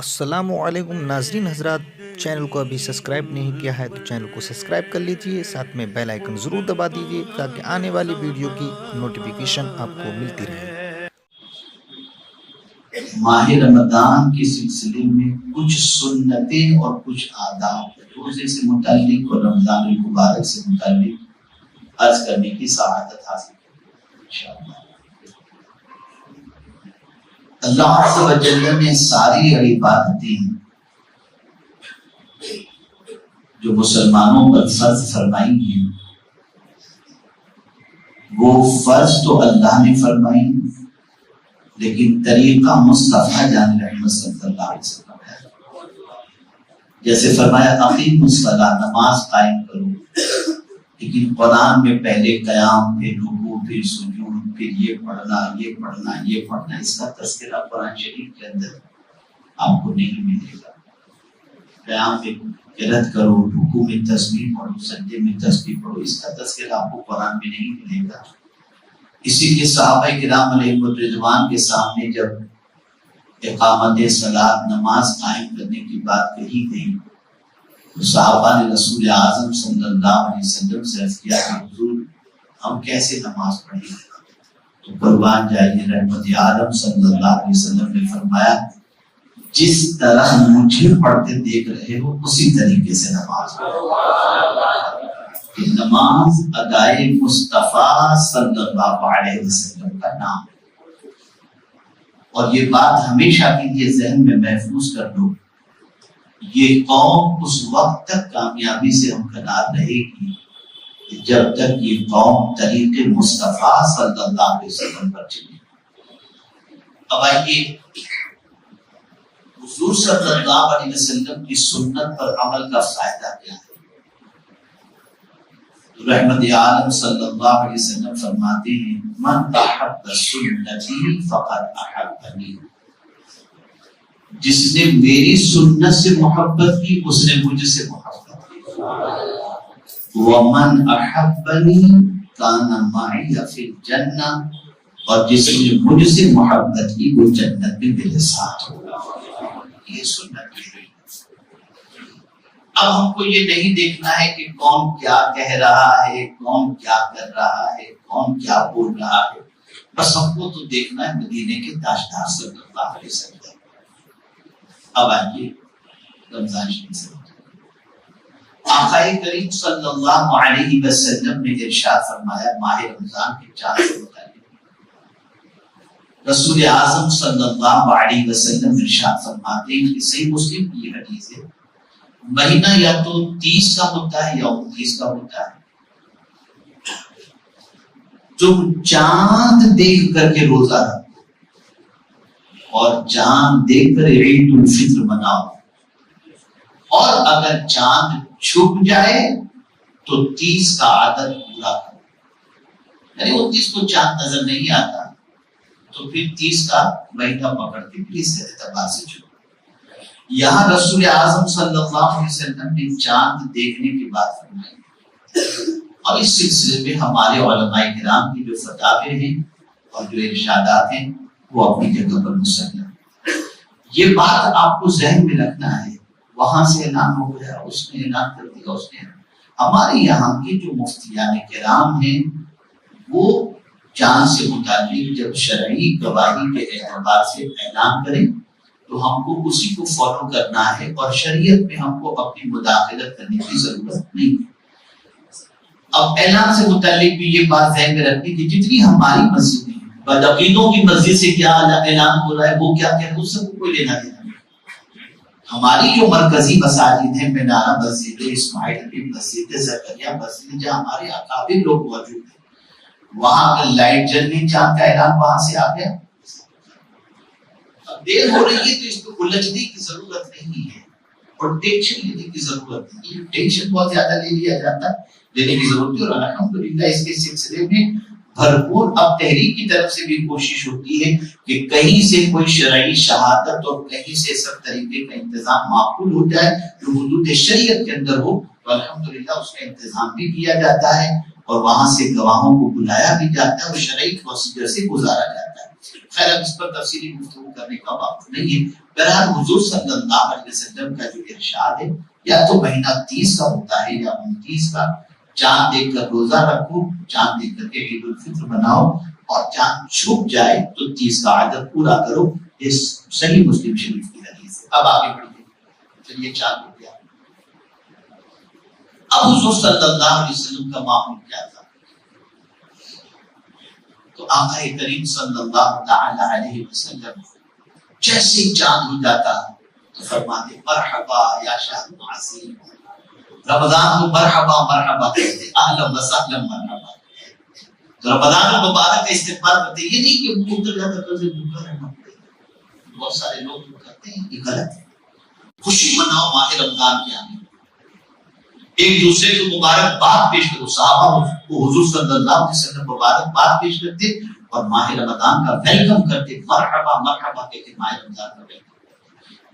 السلام علیکم ناظرین حضرات، چینل کو ابھی سبسکرائب نہیں کیا ہے تو چینل کو سبسکرائب کر لیجئے، ساتھ میں بیل آئیکن ضرور دبا دیجئے تاکہ آنے والی ویڈیو کی نوٹیفیکیشن آپ کو ملتی رہے۔ ماہ رمضان کے سلسلے میں کچھ سنتیں اور کچھ آداب روزے سے متعلق اور رمضان المبارک سے متعلق عرض کرنے کی سعادت حاصل کریں انشاءاللہ۔ اللہ عز و جل نے ساری عبادتیں جو مسلمانوں پر فرض فرمائی ہیں وہ فرض تو اللہ نے فرمائی، لیکن طریقہ مصطفیٰ جان رحمت صلی اللہ علیہ وسلم ہے۔ جیسے فرمایا اقیموا الصلاۃ، نماز قائم کرو، لیکن قرآن میں پہلے قیام، پھر رکوع، پھر سجود، پھر یہ پڑھنا یہ پڑھنا یہ پڑھنا، اس کا تذکرہ قرآن شریف کے اندر آپ کو نہیں ملے گا۔ قیام میں قرأت کرو، رکوع میں تسبیح پڑھو، سجدے میں تسبیح پڑھو، اس کا تذکرہ آپ کو قرآن میں نہیں ملے گا۔ اسی لیے صحابہ کرام علیہ الرضوان کے سامنے جب اقامت صلاۃ، نماز قائم کرنے کی بات کہی گئی تو صحابہ نے رسول اعظم صلی اللہ علیہ وسلم سے عرض کیا کہ حضور ہم کیسے نماز پڑھیں؟ تو قربان جائیے رحمت عالم صلی اللہ علیہ وسلم نے فرمایا جس طرح مجھے پڑھتے دیکھ رہے ہو اسی طریقے سے نماز پڑھو۔ نماز ادائے مصطفیٰ صلی اللہ علیہ وسلم کا نام ہے، اور یہ بات ہمیشہ کے لیے ذہن میں محفوظ کر لو، یہ قوم اس وقت تک کامیابی سے ہمکنار رہے گی جب تک یہ قوم طریق مصطفیٰ صلی اللہ علیہ وسلم پر چلے۔ اب آئیے حضور صلی اللہ علیہ وسلم کی سنت پر عمل کا فائدہ کیا ہے؟ رحمت عالم صلی اللہ علیہ وسلم فرماتے ہیں من احب سنتی فقد احبنی، جس نے میری سنت سے محبت کی اس نے مجھ سے محبت کی۔ ومن احبنی کان معی فی الجنہ، اور جس نے مجھ سے محبت کی وہ جنت میں میرے ساتھ ہوگا۔ یہ سنت ہے۔ اب ہم کو یہ نہیں دیکھنا ہے کہ کون کیا کہہ رہا ہے، کون کیا کر رہا ہے، کون کیا بول رہا ہے، بس ہم کو تو دیکھنا ہے مدینے کے تاجدار صلی اللہ علیہ وسلم۔ اب آئیے رمضان شریف سے آقا کریم صلی اللہ علیہ وسلم نے ارشاد فرمایا ماہ رمضان کے چاند سے متعلق رسول اعظم صلی اللہ علیہ وسلم ارشاد فرماتے ہیں کہ صحیح مسلم کی یہ حدیث ہے، مہینہ یا تو 30 کا ہوتا ہے یا 29 کا ہوتا ہے۔ تم چاند دیکھ کر کے روزہ رکھو اور چاند دیکھ کر عید الفطر مناؤ، اور اگر چاند چھپ جائے تو 30 کا عدد پورا کرو، یعنی 29 کو چاند نظر نہیں آتا تو پھر 30 کا مہینہ پکڑ کے پھر اس اعتبار سے چھپو۔ یہاں رسول اعظم صلی اللہ علیہ وسلم نے چاند دیکھنے کی بات فرمائی، اور اس سلسلے میں ہمارے علماء کرام کی جو فتاوی ہیں اور جو ارشادات ہیں وہ اپنی جگہ پر مسلم۔ یہ بات آپ کو ذہن میں رکھنا ہے، وہاں سے اعلان ہو گیا، اس نے اعلان کر دیا، اس نے۔ ہمارے یہاں کے جو مفتیان کرام ہیں وہ چاند سے متعلق جب شرعی گواہی کے اعتبار سے اعلان کریں تو ہم کو اسی کو فالو کرنا ہے، اور شریعت میں ہم کو اپنی مداخلت کرنے کی ضرورت نہیں ہے۔ اب اعلان سے متعلق بھی یہ بات ذہن میں رکھنی کہ جتنی ہماری مسجد ہیں، بدعقیدوں کی مسجد سے کیا اعلان ہو رہا ہے، وہ کیا کہہ رہے ہیں، اس سے کوئی لینا دینا نہیں۔ ہماری جو مرکزی مساجد ہیں، مینارہ مسجد ہے، اسماعیل علی مسجد ہے، زکریا مسجد ہے، جہاں ہمارے اکابر لوگ موجود ہیں، وہاں اگر لائٹ جل گئی، چاند کا اعلان وہاں سے آ گیا، دیر ہو رہی ہے تو اس کو الجھنے کی ضرورت نہیں ہے، اور ٹینشن لینے کی ضرورت نہیں ہے۔ ٹینشن بہت زیادہ لے لیا جاتا ہے، لینے کی ضرورت ہے، اور الحمدللہ اس کے سلسلے میں بھرپور اب تحریک کی طرف سے بھی کوشش ہوتی ہے کہ کہیں سے کوئی شرعی شہادت اور کہیں سے سب طریقے کا انتظام معقول ہو جائے جو حدود شریعت کے اندر ہو، تو الحمدللہ اس کا انتظام بھی کیا جاتا ہے، اور وہاں سے گواہوں کو بلایا بھی جاتا ہے اور شرعی پروسیجر سے گزارا جاتا ہے. خیر اب اس پر تفصیلی گفتگو کرنے کا وقت نہیں ہے. بہرحال حضور صلی اللہ علیہ وسلم کا جو ارشاد ہے یا تو مہینہ 30 کا ہوتا ہے یا 29 کا. چاند دیکھ کر روزہ رکھو, چاند دیکھ کر کے عید الفطر بناؤ, اور چاند چھپ جائے تو 30 کا عدد پورا کرو. اس صحیح مسلم شریف کی حدیث ہے. اب آگے بڑھیے. چلیے چاند ہو گیا. اب حضور صلی اللہ علیہ وسلم کا معمول کیا تھا؟ تو آقا کریم صلی اللہ تعالی علیہ وسلم جیسے چاند ہو جاتا تو فرماتے مرحبا یا شہر عظیم. رمضان کو مرحبا مرحبا کہتے, اہلا وسہلا مرحبا. تو رمضان المبارک کا استقبال کرتے. یہ نہیں کہ وہ اتر جاتا تو بھوکا رہنا پڑے. بہت سارے لوگ کرتے ہیں, یہ غلط ہے. خوشی مناؤ ماہ رمضان کے آنے, ایک دوسرے کو مبارکباد پیش کرو. صحابہ کو حضور صلی اللہ علیہ وسلم مبارکباد پیش کرتے اور ماہ رمضان کا ویلکم کرتے. مرحبا مرحبا کہتے ماہ رمضان کا ویلکم.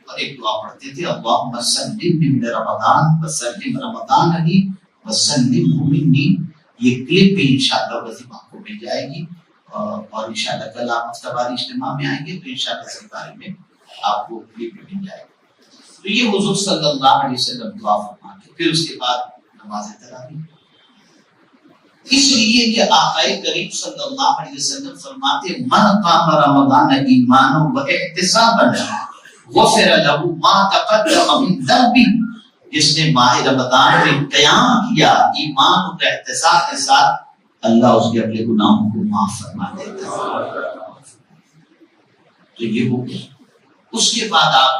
اور ایک دعا پڑھتے تھے اللہم سلم من رمضان وسلم رمضان علی وسلم منی. یہ کلپ بھی انشاءاللہ وظیفہ آپ کو مل جائے گی, اور انشاءاللہ کل آپ مستقبل اجتماع میں آئیں گے تو انشاءاللہ اس کے بارے میں آپ کو کلپ بھی مل جائے گی. تو یہ حضور صلی اللہ علیہ وسلم دعا فرماتے. پھر اس کے بعد نماز تراویح. اس لیے کہ آقا کریم صلی اللہ علیہ وسلم فرماتے من قام رمضان ایمانا و احتسابا غفر له ما تقدم من ذنبه. جس نے ماہ رمضان میں قیام کیا ایمان اور احتساب کے ساتھ, اللہ اس کے اپنے گناہوں کو معاف فرما دیتا ہے. تو یہ ہو گیا. اس کے بعد آپ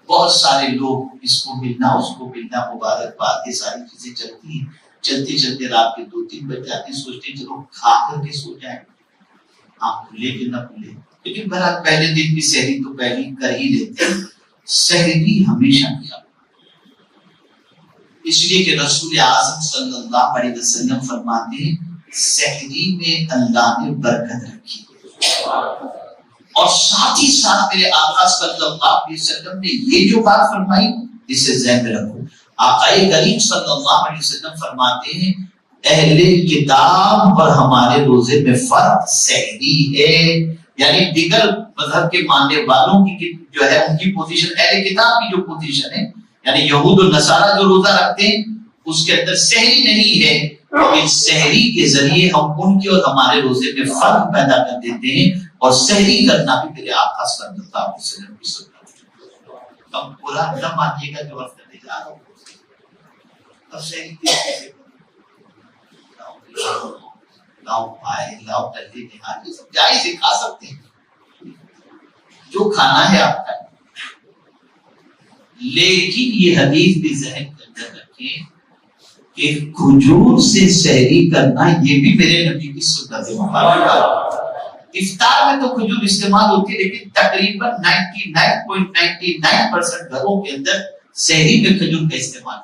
بہت سارے لوگ اس کو ملنا اس کو ملنا مبارکباد یہ ساری چیزیں چلتی ہیں. چلتے چلتے رات کے 2-3 بج جاتے ہیں. سوچتے ہیں چلو کھا کر کے سو جائیں, آپ کھلے کہ نہ کھلے. لیکن بہرحال پہلے دن کی سحری تو پہلے کر ہی لیتے ہیں. سحری ہمیشہ کیا, اس لیے کہ رسول اعظم صلی اللہ علیہ وسلم فرماتے ہیں سحری میں اللہ نے برکت رکھی. اور ساتھ ہی ساتھ میرے آقا صلی اللہ علیہ وسلم نے یہ جو بات فرمائی اسے ذہن میں رکھو. آقا کریم صلی اللہ علیہ وسلم فرماتے ہیں اہل کتاب اور ہمارے روزے میں فرق سحری ہے. یعنی دیگر مذہب کے ماننے والوں کی جو ہے ان کی پوزیشن, اہل کتاب کی جو پوزیشن ہے یعنی یہود و نصارہ جو روزہ رکھتے ہیں اس کے اندر سحری نہیں ہے. اس سحری کے ذریعے ہم ان کے اور ہمارے روزے میں فرق پیدا کر دیتے ہیں, اور سحری کرنا بھی میرے آقا صلی اللہ علیہ وسلم کی سنت ہے. اب برا نہ مانیے گا جو عرض کرنے جا رہا ہوں. اب سحری کیسے لاؤ پائے لاؤ ڈلے نہار یہ سب جائز ہے, کھا سکتے ہیں جو کھانا ہے آپ کا. لیکن یہ حدیث بھی ذہن کے اندر رکھیں کہ کھجور سے سحری کرنا یہ بھی میرے نبی کی سنت ہے. افطار میں تو کھجور استعمال ہوتی ہے, لیکن تقریباً 99.99% گھروں کے اندر سحری میں کھجور کا استعمال ہے.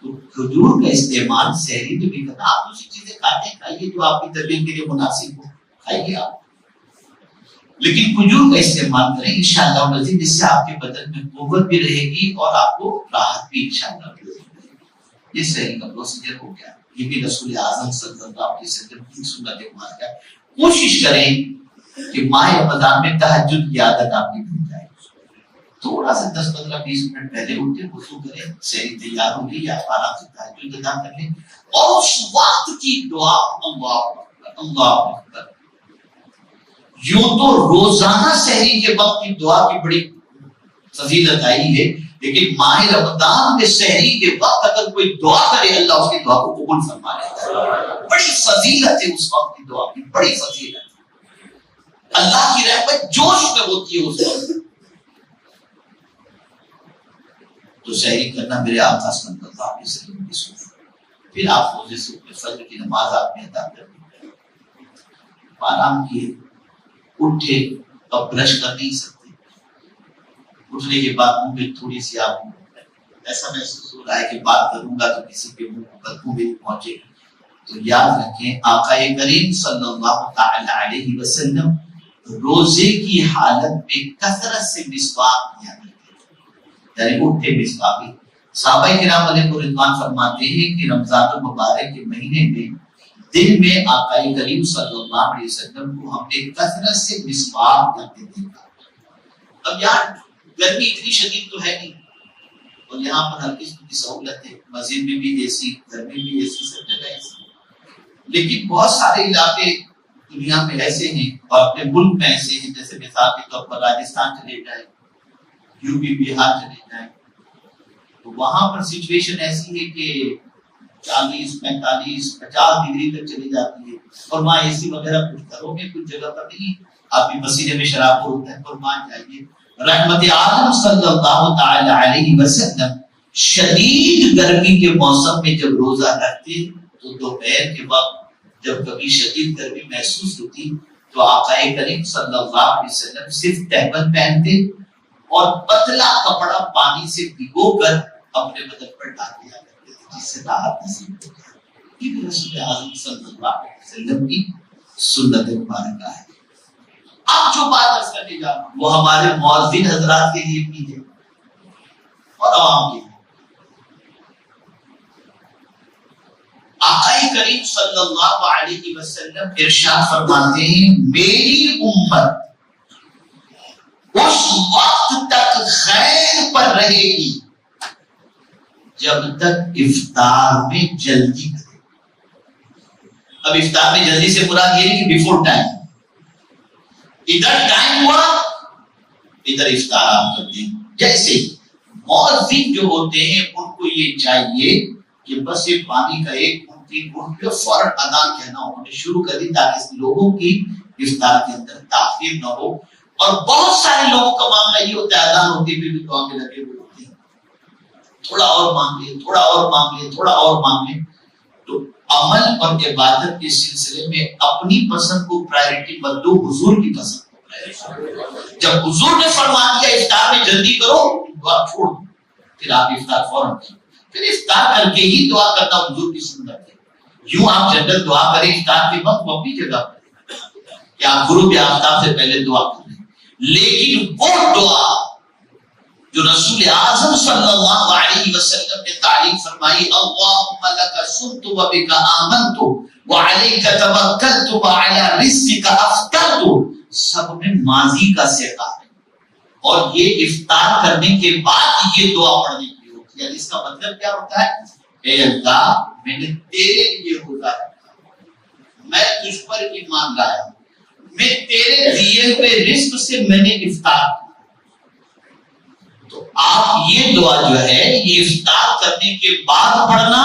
تو کھجور کا استعمال سحری میں بھی کرنا. آپ دوسری چیزیں کھاتے ہیں, کھائیے جو آپ کی طبیعت کے لیے مناسب ہو, کھائیے آپ, لیکن کھجور کا استعمال کریں انشاءاللہ العزیز. اس سے آپ کے بدن میں قوت بھی رہے گی اور آپ کو راحت بھی انشاءاللہ ملے گی. یہ سحری کا پروسیجر ہو گیا. یہ بھی رسول اعظم صلی اللہ علیہ وسلم کی سنت مبارکہ. کوشش کریں کہ ماہ رمضان میں تہجد کی عادت آپ کی بن جائے. تھوڑا سا 10-15-20 منٹ پہلے اٹھے, وضو کریں, سحری تیار ہو گئی, آپ آرام سے تہجد ادا کر لیں, اور اس وقت کی دعا اللہ اکبر اللہ اکبر. یوں تو روزانہ سحری کے وقت کی دعا کی بڑی فضیلت آئی ہے, لیکن ماہ رمضان میں سحری کے وقت اگر کوئی دعا کرے اللہ اس کی دعا کو قبول فرما لیتا ہے. بڑی فضیلت ہے اس وقت کی دعا کی, بڑی فضیلت. اللہ کی رحمت جوش میں ہوتی ہے اس وقت. تو سحری کرنا میرے آقا صلی اللہ علیہ وسلم کی سنت. پھر آپ روزے سے فجر کی نماز آپ نے ادا کر دی, آرام کیے, اٹھے, اب برش کر نہیں سکتے. اٹھنے کے بعد منہ میں تھوڑی سی آپ ایسا محسوس ہو رہا ہے کہ بات کروں گا تو کسی کے منہ کو بدبو بھی پہنچے گی. تو یاد رکھیں آقا کریم صلی اللہ تعالی علیہ وسلم روزے کی حالت میں کثرت سے مسواک کیا کرتے تھے. یعنی اٹھے مسواک, صحابہ کرام علیہ رضوان فرماتے ہیں کہ رمضان المبارک کے مہینے میں دن میں آقا کریم صلی اللہ علیہ وسلم کو ہم نے کثرت سے مسواک کرتے دیکھا۔ اب یار گرمی اتنی شدید تو ہے نہیں، اور یہاں پر ہر قسم کی سہولت ہے، مسجد میں بھی اے سی، گھر میں بھی اے سی، سب جگہ اے سی، لیکن بہت سارے علاقے دنیا میں ایسے ہیں اور اپنے ملک میں ایسے ہیں، جیسے مثال کے طور پر راجستھان چلے جائیں، یو پی بہار چلے جائیں، تو وہاں پر سچویشن ایسی ہے کہ 40 45 50 ڈگری تک چلی جاتی ہے، اور وہاں اے سی وغیرہ کچھ گھروں میں کچھ جگہ پر نہیں، آپ بھی مسیح میں شراب ہوتا ہے، قربان جائیے۔ رحمت عالم صلی اللہ تعالی علیہ وسلم شدید گرمی کے موسم میں جب روزہ رکھتے تو دوپہر کے وقت جب کبھی شدید گرمی محسوس ہوتی تو آقا کریم صلی اللہ علیہ وسلم صرف تہبند پہنتے اور پتلا کپڑا پانی سے بھگو کر اپنے بدن پر ڈال دیا کرتے تھے، جس سے راحت نصیب ہوتی۔ یہ بھی رسول اعظم صلی اللہ علیہ وسلم کی سنت مبارکہ ہے۔ اب جو بات عرض کرنے جا رہا ہوں وہ ہمارے مؤذن حضرات کے لیے بھی ہے اور عوام کے لیے۔ آقا کریم صلی اللہ علیہ وسلم ارشاد فرماتے ہیں میری امت اس وقت تک خیر پر رہے گی جب تک افطار میں جلدی کرے۔ اب افطار میں جلدی سے مراد یہ ہے کہ بیفور ٹائم، ادھر ٹائم ہوا ادھر افطار آپ کرتے ہیں۔ جیسے مؤذن جو ہوتے ہیں ان کو یہ چاہیے کہ بس یہ پانی کا ایک فوراً اذان کہنا انہوں نے شروع کر دی تاکہ لوگوں کی افطار کے اندر تاخیر نہ ہو۔ اور بہت سارے لوگوں کا معاملہ یہ ہوتا ہے اذان ہوتی بھی دعا میں لگے ہوئے ہوتے ہیں، تھوڑا اور مانگ لیں، تھوڑا اور مانگ لیں، تھوڑا اور مانگ لیں۔ تو عمل اور عبادت کے سلسلے میں اپنی پسند کو پرائرٹی مت دو، حضور کی پسند کو پرائرٹی۔ جب حضور نے فرما دیا افطار میں جلدی کرو، دعا چھوڑ دو، پھر آپ افطار فوراً کریں۔ پھر افطار کر کے ہی دعا کرنا حضور کی سنت ہے۔ یوں آپ جنرل دعا کریں افطار کے وقت وہ اپنی جگہ پر کہ آپ غروب آفتاب سے پہلے دعا کریں، لیکن وہ دعا جو رسول اعظم صلی اللہ علیہ وسلم نے تعلیم فرمائی، اللہم لک صمت و بک آمنت وعلیک توکلت وعلی رزقک افطرت، سب میں ماضی کا صیغہ ہے، اور یہ افطار کرنے کے بعد یہ دعا پڑھنے کی ہوتی ہے۔ اس کا مطلب کیا ہوتا ہے؟ اے اللہ میں نے تیرے لیے روزہ رکھا، میں تجھ پر ایمان لایا، میں تیرے دیے ہوئے رزق سے میں نے افطار کیا۔ تو آپ یہ دعا جو ہے یہ افطار کرنے کے بعد پڑھنا،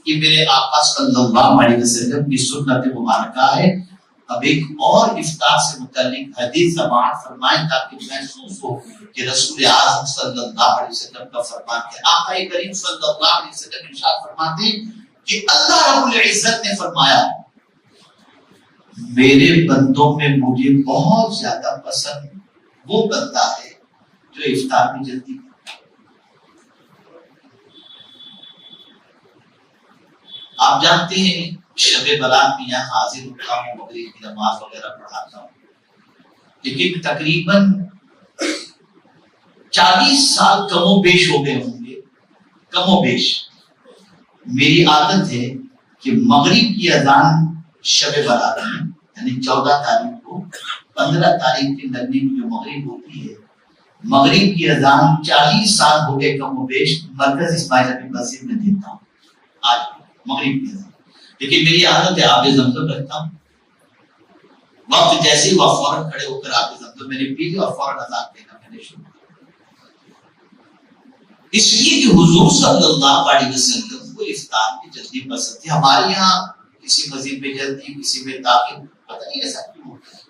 یہ میرے آقا صلی اللہ علیہ وسلم کی سنت مبارکہ ہے۔ اب ایک اور افطار سے متعلق حدیث سماعت فرمائیں تاکہ محسوس ہو کہ رسول اعظم صلی اللہ علیہ وسلم کا فرمان ہے۔ آقا کریم صلی اللہ علیہ وسلم ارشاد فرماتے ہیں کہ اللہ رب العزت نے فرمایا میرے بندوں میں مجھے بہت زیادہ پسند وہ بندہ ہے جو افطار میں جلدی کرتا ہے۔ آپ جانتے ہیں شب برات میں یہاں حاضر ہوتا ہوں، مغرب کی نماز وغیرہ پڑھاتا ہوں، لیکن تقریباً 40 سال کم و بیش ہو گئے ہوں گے، کم و بیش۔ میری عادت ہے کہ مغرب کی اذان شب برات میں یعنی 14 تاریخ کو 15 تاریخ کے نرمی کی جو مغرب ہوتی ہے، مغرب کی اذان 40 سال ہو گئے کم و بیش مرکز اسماعیل ابی مسجد میں دیتا ہوں آج مغرب کی اذان۔ لیکن میری عادت ہے آب زمزم رکھتا ہوں، وقت جیسے ہی وہ فوراً کھڑے ہو کر آب زمزم میں نے پی لی اور فوراً اذان دینا میں نے شروع کیا۔ اس لیے کہ حضور صلی اللہ علیہ وسلم کو افطار میں جلدی پسند تھی۔ ہمارے یہاں کسی مسجد میں جلدی، کسی میں تاخیر، پتہ نہیں ایسا کیوں ہوتا ہے۔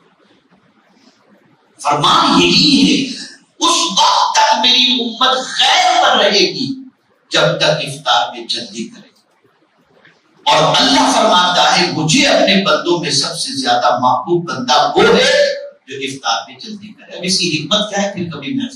فرمان یہی ہے اس وقت تک میری امت خیر پر رہے گی جب تک افطار میں جلدی کرے، اور اللہ فرماتا ہے مجھے اپنے بندوں میں سب سے زیادہ محبوب بندہ وہ ہے جو افطار میں جلدی کرے۔ اب اس کی حکمت کیا ہے پھر کبھی میں